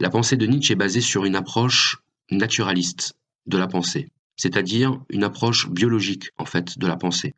La pensée de Nietzsche est basée sur une approche naturaliste de la pensée, c'est-à-dire une approche biologique, en fait, de la pensée.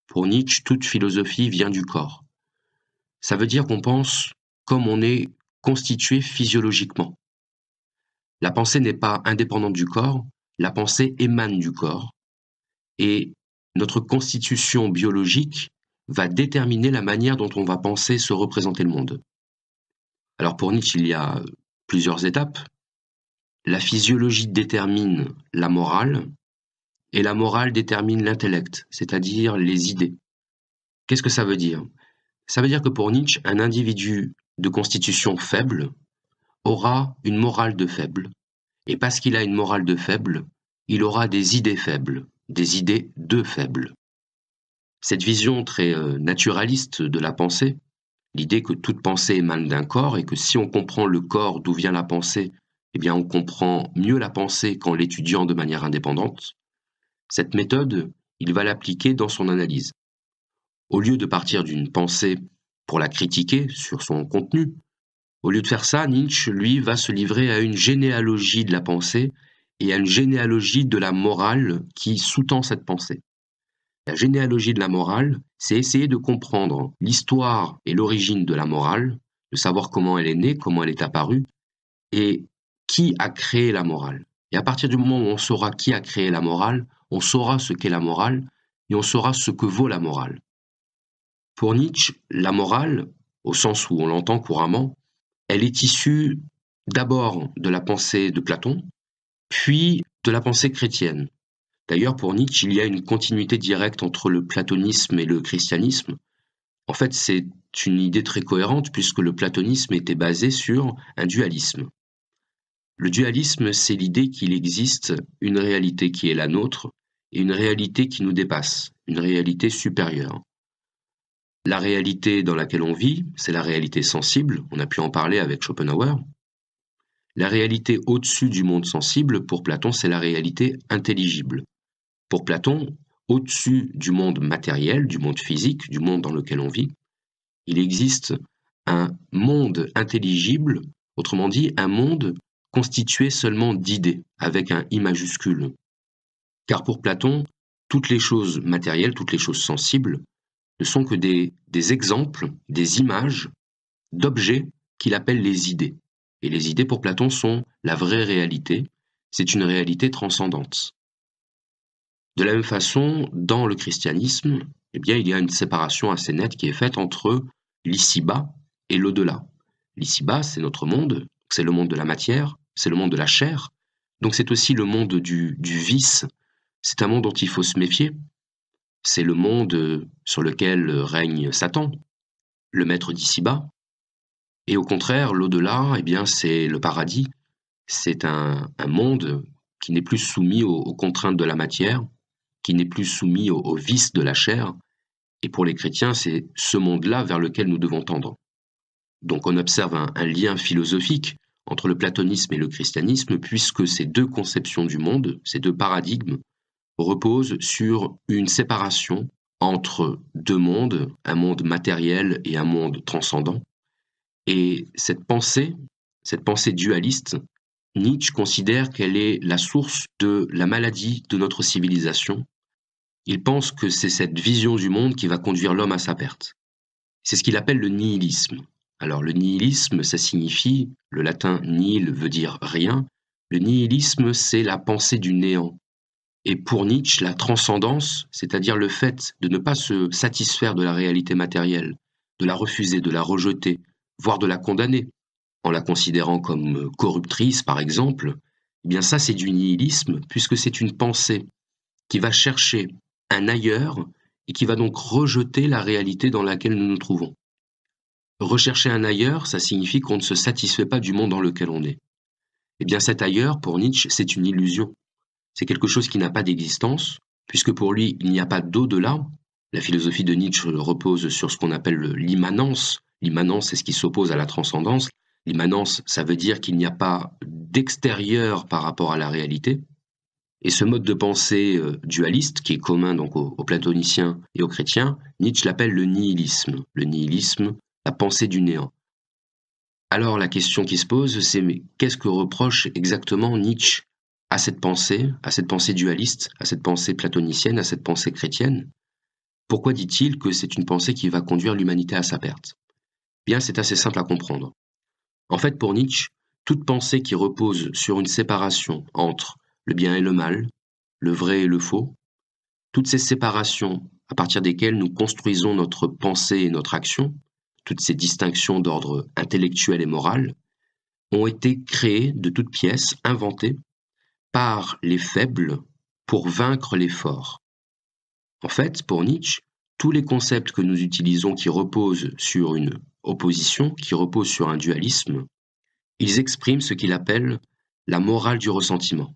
Pour Nietzsche, toute philosophie vient du corps. Ça veut dire qu'on pense comme on est constitué physiologiquement. La pensée n'est pas indépendante du corps, la pensée émane du corps, et notre constitution biologique va déterminer la manière dont on va penser se représenter le monde. Alors pour Nietzsche, il y a plusieurs étapes. La physiologie détermine la morale, et la morale détermine l'intellect, c'est-à-dire les idées. Qu'est-ce que ça veut dire? Ça veut dire que pour Nietzsche, un individu de constitution faible aura une morale de faible, et parce qu'il a une morale de faible, il aura des idées faibles, des idées de faibles. Cette vision très naturaliste de la pensée, l'idée que toute pensée émane d'un corps et que si on comprend le corps d'où vient la pensée, eh bien on comprend mieux la pensée qu'en l'étudiant de manière indépendante. Cette méthode, il va l'appliquer dans son analyse. Au lieu de partir d'une pensée pour la critiquer sur son contenu, au lieu de faire ça, Nietzsche, lui, va se livrer à une généalogie de la pensée et à une généalogie de la morale qui sous-tend cette pensée. La généalogie de la morale, c'est essayer de comprendre l'histoire et l'origine de la morale, de savoir comment elle est née, comment elle est apparue, et qui a créé la morale. Et à partir du moment où on saura qui a créé la morale, on saura ce qu'est la morale, et on saura ce que vaut la morale. Pour Nietzsche, la morale, au sens où on l'entend couramment, elle est issue d'abord de la pensée de Platon, puis de la pensée chrétienne. D'ailleurs, pour Nietzsche, il y a une continuité directe entre le platonisme et le christianisme. En fait, c'est une idée très cohérente puisque le platonisme était basé sur un dualisme. Le dualisme, c'est l'idée qu'il existe une réalité qui est la nôtre et une réalité qui nous dépasse, une réalité supérieure. La réalité dans laquelle on vit, c'est la réalité sensible, on a pu en parler avec Schopenhauer. La réalité au-dessus du monde sensible, pour Platon, c'est la réalité intelligible. Pour Platon, au-dessus du monde matériel, du monde physique, du monde dans lequel on vit, il existe un monde intelligible, autrement dit, un monde constitué seulement d'idées, avec un I majuscule. Car pour Platon, toutes les choses matérielles, toutes les choses sensibles, ne sont que des exemples, des images d'objets qu'il appelle les idées. Et les idées pour Platon sont la vraie réalité, c'est une réalité transcendante. De la même façon, dans le christianisme, eh bien, il y a une séparation assez nette qui est faite entre l'ici-bas et l'au-delà. L'ici-bas, c'est notre monde, c'est le monde de la matière, c'est le monde de la chair, donc c'est aussi le monde du vice, c'est un monde dont il faut se méfier, c'est le monde sur lequel règne Satan, le maître d'ici-bas, et au contraire, l'au-delà, eh bien, c'est le paradis, c'est un monde qui n'est plus soumis aux contraintes de la matière, qui n'est plus soumis aux vices de la chair, et pour les chrétiens, c'est ce monde-là vers lequel nous devons tendre. Donc on observe un lien philosophique entre le platonisme et le christianisme, puisque ces deux conceptions du monde, ces deux paradigmes, reposent sur une séparation entre deux mondes, un monde matériel et un monde transcendant. Et cette pensée dualiste, Nietzsche considère qu'elle est la source de la maladie de notre civilisation. Il pense que c'est cette vision du monde qui va conduire l'homme à sa perte. C'est ce qu'il appelle le nihilisme. Alors le nihilisme, ça signifie, le latin nihil veut dire rien, le nihilisme c'est la pensée du néant. Et pour Nietzsche, la transcendance, c'est-à-dire le fait de ne pas se satisfaire de la réalité matérielle, de la refuser, de la rejeter, voire de la condamner, en la considérant comme corruptrice par exemple, eh bien ça c'est du nihilisme, puisque c'est une pensée qui va chercher un ailleurs et qui va donc rejeter la réalité dans laquelle nous nous trouvons. Rechercher un ailleurs, ça signifie qu'on ne se satisfait pas du monde dans lequel on est. Eh bien cet ailleurs, pour Nietzsche, c'est une illusion. C'est quelque chose qui n'a pas d'existence, puisque pour lui, il n'y a pas d'au-delà. La philosophie de Nietzsche repose sur ce qu'on appelle l'immanence. L'immanence, c'est ce qui s'oppose à la transcendance. L'immanence, ça veut dire qu'il n'y a pas d'extérieur par rapport à la réalité. Et ce mode de pensée dualiste, qui est commun donc aux platoniciens et aux chrétiens, Nietzsche l'appelle le nihilisme. Le nihilisme, la pensée du néant. Alors la question qui se pose, c'est mais qu'est-ce que reproche exactement Nietzsche à cette pensée dualiste, à cette pensée platonicienne, à cette pensée chrétienne? Pourquoi dit-il que c'est une pensée qui va conduire l'humanité à sa perte? Bien, c'est assez simple à comprendre. En fait, pour Nietzsche, toute pensée qui repose sur une séparation entre le bien et le mal, le vrai et le faux, toutes ces séparations à partir desquelles nous construisons notre pensée et notre action, toutes ces distinctions d'ordre intellectuel et moral, ont été créées de toutes pièces, inventées par les faibles pour vaincre les forts. En fait, pour Nietzsche, tous les concepts que nous utilisons qui reposent sur une opposition, qui reposent sur un dualisme, ils expriment ce qu'il appelle la morale du ressentiment.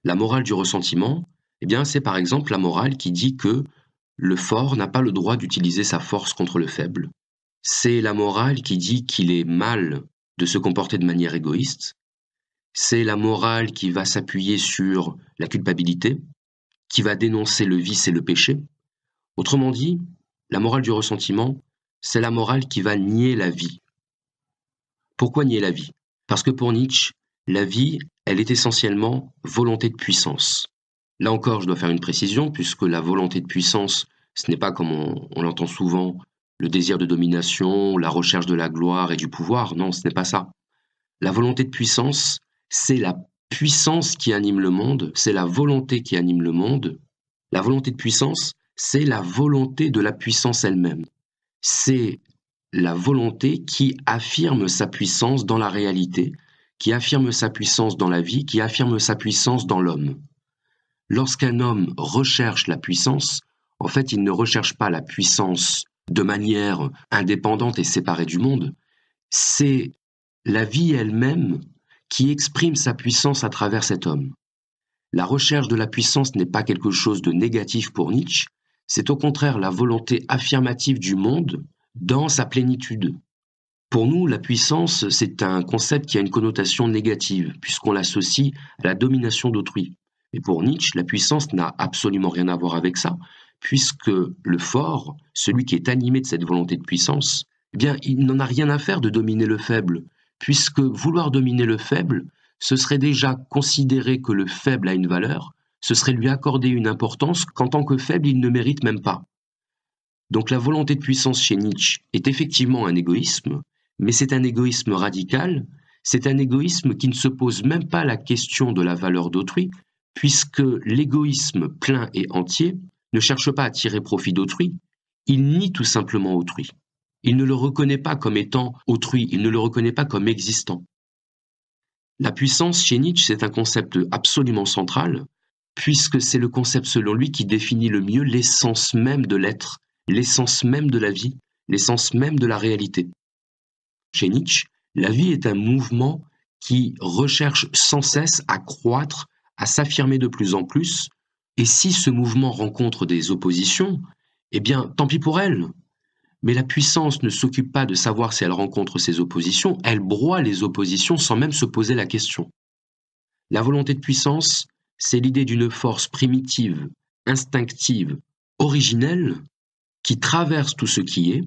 La morale du ressentiment, eh bien, c'est par exemple la morale qui dit que le fort n'a pas le droit d'utiliser sa force contre le faible. C'est la morale qui dit qu'il est mal de se comporter de manière égoïste. C'est la morale qui va s'appuyer sur la culpabilité, qui va dénoncer le vice et le péché. Autrement dit, la morale du ressentiment, c'est la morale qui va nier la vie. Pourquoi nier la vie? Parce que pour Nietzsche, la vie, elle est essentiellement volonté de puissance. Là encore, je dois faire une précision, puisque la volonté de puissance, ce n'est pas comme on l'entend souvent, le désir de domination, la recherche de la gloire et du pouvoir. Non, ce n'est pas ça. La volonté de puissance, c'est la puissance qui anime le monde, c'est la volonté qui anime le monde. La volonté de puissance, c'est la volonté de la puissance elle-même. C'est la volonté qui affirme sa puissance dans la réalité, qui affirme sa puissance dans la vie, qui affirme sa puissance dans l'homme. Lorsqu'un homme recherche la puissance, en fait, il ne recherche pas la puissance de manière indépendante et séparée du monde. C'est la vie elle-même qui exprime sa puissance à travers cet homme. La recherche de la puissance n'est pas quelque chose de négatif pour Nietzsche, c'est au contraire la volonté affirmative du monde dans sa plénitude. Pour nous, la puissance, c'est un concept qui a une connotation négative, puisqu'on l'associe à la domination d'autrui. Mais pour Nietzsche, la puissance n'a absolument rien à voir avec ça, puisque le fort, celui qui est animé de cette volonté de puissance, eh bien, il n'en a rien à faire de dominer le faible, puisque vouloir dominer le faible, ce serait déjà considérer que le faible a une valeur, ce serait lui accorder une importance qu'en tant que faible, il ne mérite même pas. Donc la volonté de puissance chez Nietzsche est effectivement un égoïsme, mais c'est un égoïsme radical, c'est un égoïsme qui ne se pose même pas la question de la valeur d'autrui, puisque l'égoïsme plein et entier ne cherche pas à tirer profit d'autrui, il nie tout simplement autrui. Il ne le reconnaît pas comme étant autrui, il ne le reconnaît pas comme existant. La puissance chez Nietzsche, c'est un concept absolument central, puisque c'est le concept selon lui qui définit le mieux l'essence même de l'être, l'essence même de la vie, l'essence même de la réalité. Chez Nietzsche, la vie est un mouvement qui recherche sans cesse à croître, à s'affirmer de plus en plus, et si ce mouvement rencontre des oppositions, eh bien, tant pis pour elle. Mais la puissance ne s'occupe pas de savoir si elle rencontre ces oppositions, elle broie les oppositions sans même se poser la question. La volonté de puissance, c'est l'idée d'une force primitive, instinctive, originelle, qui traverse tout ce qui est,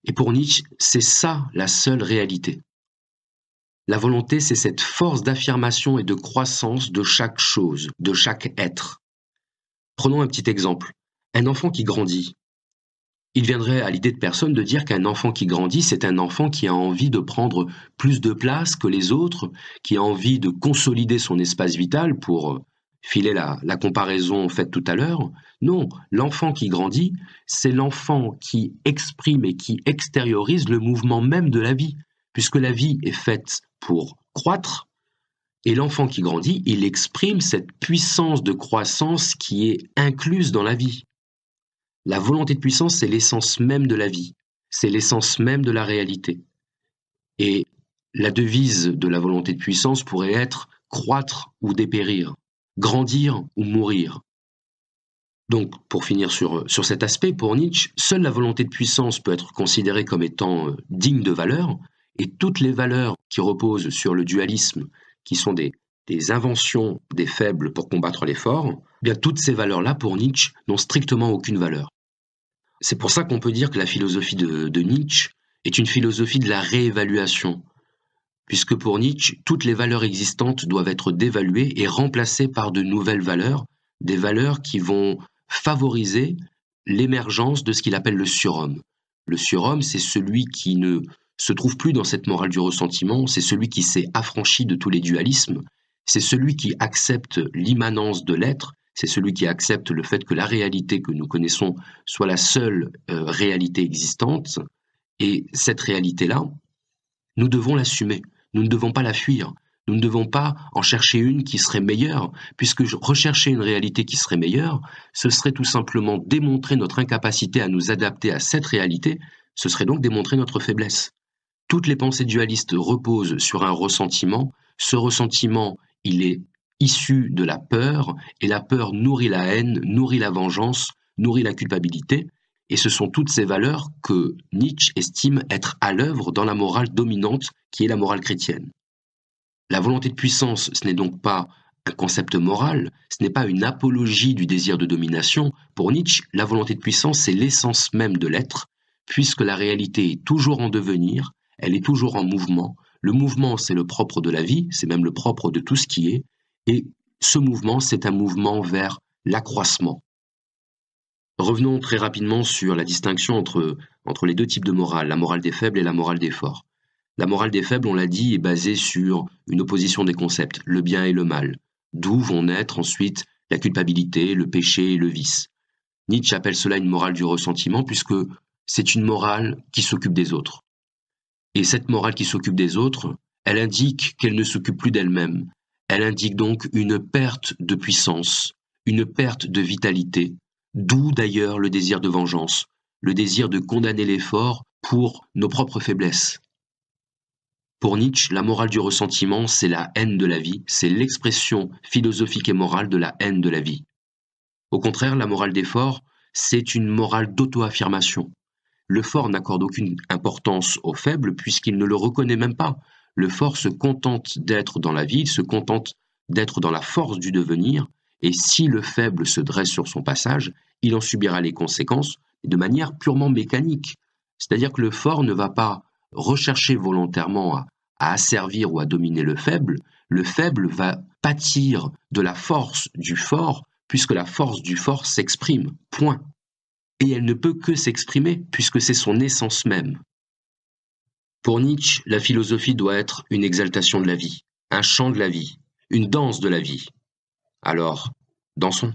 et pour Nietzsche, c'est ça la seule réalité. La volonté, c'est cette force d'affirmation et de croissance de chaque chose, de chaque être. Prenons un petit exemple. Un enfant qui grandit. Il viendrait à l'idée de personne de dire qu'un enfant qui grandit, c'est un enfant qui a envie de prendre plus de place que les autres, qui a envie de consolider son espace vital pour filer la comparaison faite tout à l'heure. Non, l'enfant qui grandit, c'est l'enfant qui exprime et qui extériorise le mouvement même de la vie, puisque la vie est faite pour croître, et l'enfant qui grandit, il exprime cette puissance de croissance qui est incluse dans la vie. La volonté de puissance, c'est l'essence même de la vie, c'est l'essence même de la réalité. Et la devise de la volonté de puissance pourrait être croître ou dépérir, grandir ou mourir. Donc, pour finir sur cet aspect, pour Nietzsche, seule la volonté de puissance peut être considérée comme étant digne de valeur, et toutes les valeurs qui reposent sur le dualisme, qui sont des inventions des faibles pour combattre les forts, eh bien toutes ces valeurs-là, pour Nietzsche, n'ont strictement aucune valeur. C'est pour ça qu'on peut dire que la philosophie de Nietzsche est une philosophie de la réévaluation, puisque pour Nietzsche, toutes les valeurs existantes doivent être dévaluées et remplacées par de nouvelles valeurs, des valeurs qui vont favoriser l'émergence de ce qu'il appelle le surhomme. Le surhomme, c'est celui qui ne se trouve plus dans cette morale du ressentiment, c'est celui qui s'est affranchi de tous les dualismes, c'est celui qui accepte l'immanence de l'être, c'est celui qui accepte le fait que la réalité que nous connaissons soit la seule réalité existante, et cette réalité-là, nous devons l'assumer, nous ne devons pas la fuir, nous ne devons pas en chercher une qui serait meilleure, puisque rechercher une réalité qui serait meilleure, ce serait tout simplement démontrer notre incapacité à nous adapter à cette réalité, ce serait donc démontrer notre faiblesse. Toutes les pensées dualistes reposent sur un ressentiment, ce ressentiment, il est issu de la peur, et la peur nourrit la haine, nourrit la vengeance, nourrit la culpabilité, et ce sont toutes ces valeurs que Nietzsche estime être à l'œuvre dans la morale dominante qui est la morale chrétienne. La volonté de puissance, ce n'est donc pas un concept moral, ce n'est pas une apologie du désir de domination. Pour Nietzsche, la volonté de puissance, c'est l'essence même de l'être, puisque la réalité est toujours en devenir, elle est toujours en mouvement. Le mouvement, c'est le propre de la vie, c'est même le propre de tout ce qui est, et ce mouvement, c'est un mouvement vers l'accroissement. Revenons très rapidement sur la distinction entre les deux types de morale, la morale des faibles et la morale des forts. La morale des faibles, on l'a dit, est basée sur une opposition des concepts, le bien et le mal, d'où vont naître ensuite la culpabilité, le péché et le vice. Nietzsche appelle cela une morale du ressentiment puisque c'est une morale qui s'occupe des autres. Et cette morale qui s'occupe des autres, elle indique qu'elle ne s'occupe plus d'elle-même. Elle indique donc une perte de puissance, une perte de vitalité, d'où d'ailleurs le désir de vengeance, le désir de condamner les forts pour nos propres faiblesses. Pour Nietzsche, la morale du ressentiment, c'est la haine de la vie, c'est l'expression philosophique et morale de la haine de la vie. Au contraire, la morale des forts, c'est une morale d'auto-affirmation. Le fort n'accorde aucune importance au faible puisqu'il ne le reconnaît même pas. Le fort se contente d'être dans la vie, il se contente d'être dans la force du devenir, et si le faible se dresse sur son passage, il en subira les conséquences de manière purement mécanique. C'est-à-dire que le fort ne va pas rechercher volontairement à asservir ou à dominer le faible va pâtir de la force du fort, puisque la force du fort s'exprime, point. Et elle ne peut que s'exprimer, puisque c'est son essence même. Pour Nietzsche, la philosophie doit être une exaltation de la vie, un chant de la vie, une danse de la vie. Alors, dansons.